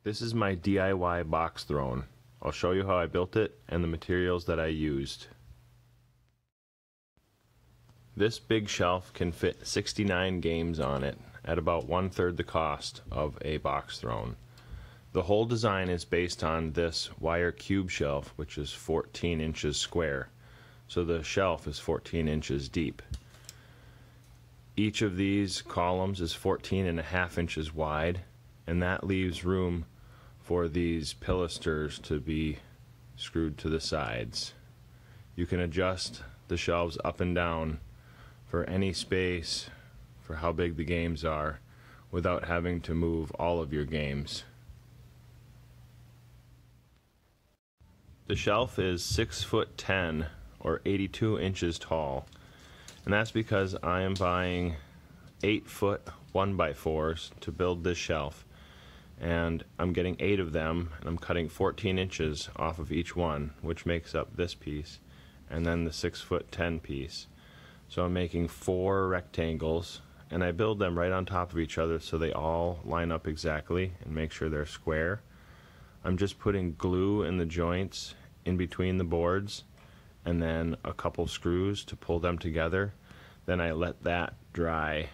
This is my DIY box throne. I'll show you how I built it and the materials that I used. This big shelf can fit 69 games on it at about 1/3 the cost of a box throne. The whole design is based on this wire cube shelf, which is 14 inches square. So the shelf is 14 inches deep. Each of these columns is 14.5 inches wide, and that leaves room for these pilasters to be screwed to the sides. You can adjust the shelves up and down for any space for how big the games are without having to move all of your games. The shelf is 6'10" or 82 inches tall, and that's because I am buying 8-foot 1x4s to build this shelf, and I'm getting 8 of them, and I'm cutting 14 inches off of each one, which makes up this piece and then the 6'10" piece. So I'm making 4 rectangles, and I build them right on top of each other so they all line up exactly and make sure they're square. I'm just putting glue in the joints in between the boards and then a couple screws to pull them together. Then I let that dry.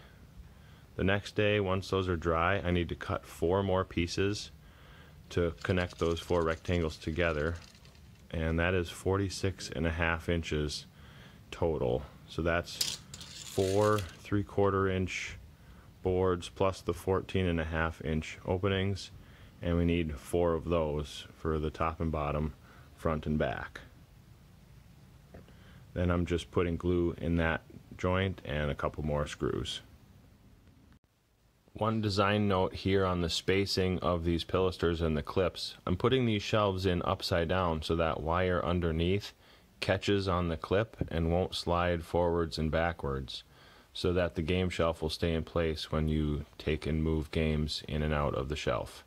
The next day, once those are dry, I need to cut 4 more pieces to connect those 4 rectangles together, and that is 46.5 inches total. So that's 4 3/4 inch boards plus the 14.5 inch openings, and we need 4 of those for the top and bottom, front and back. Then I'm just putting glue in that joint and a couple more screws. One design note here on the spacing of these pilasters and the clips. I'm putting these shelves in upside down so that wire underneath catches on the clip and won't slide forwards and backwards, so that the game shelf will stay in place when you take and move games in and out of the shelf.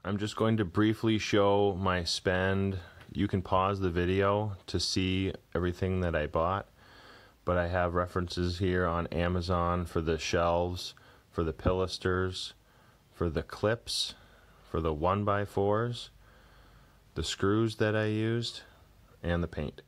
I'm just going to briefly show my spend. You can pause the video to see everything that I bought, but I have references here on Amazon for the shelves, for the pilasters, for the clips, for the 1x4s, the screws that I used, and the paint.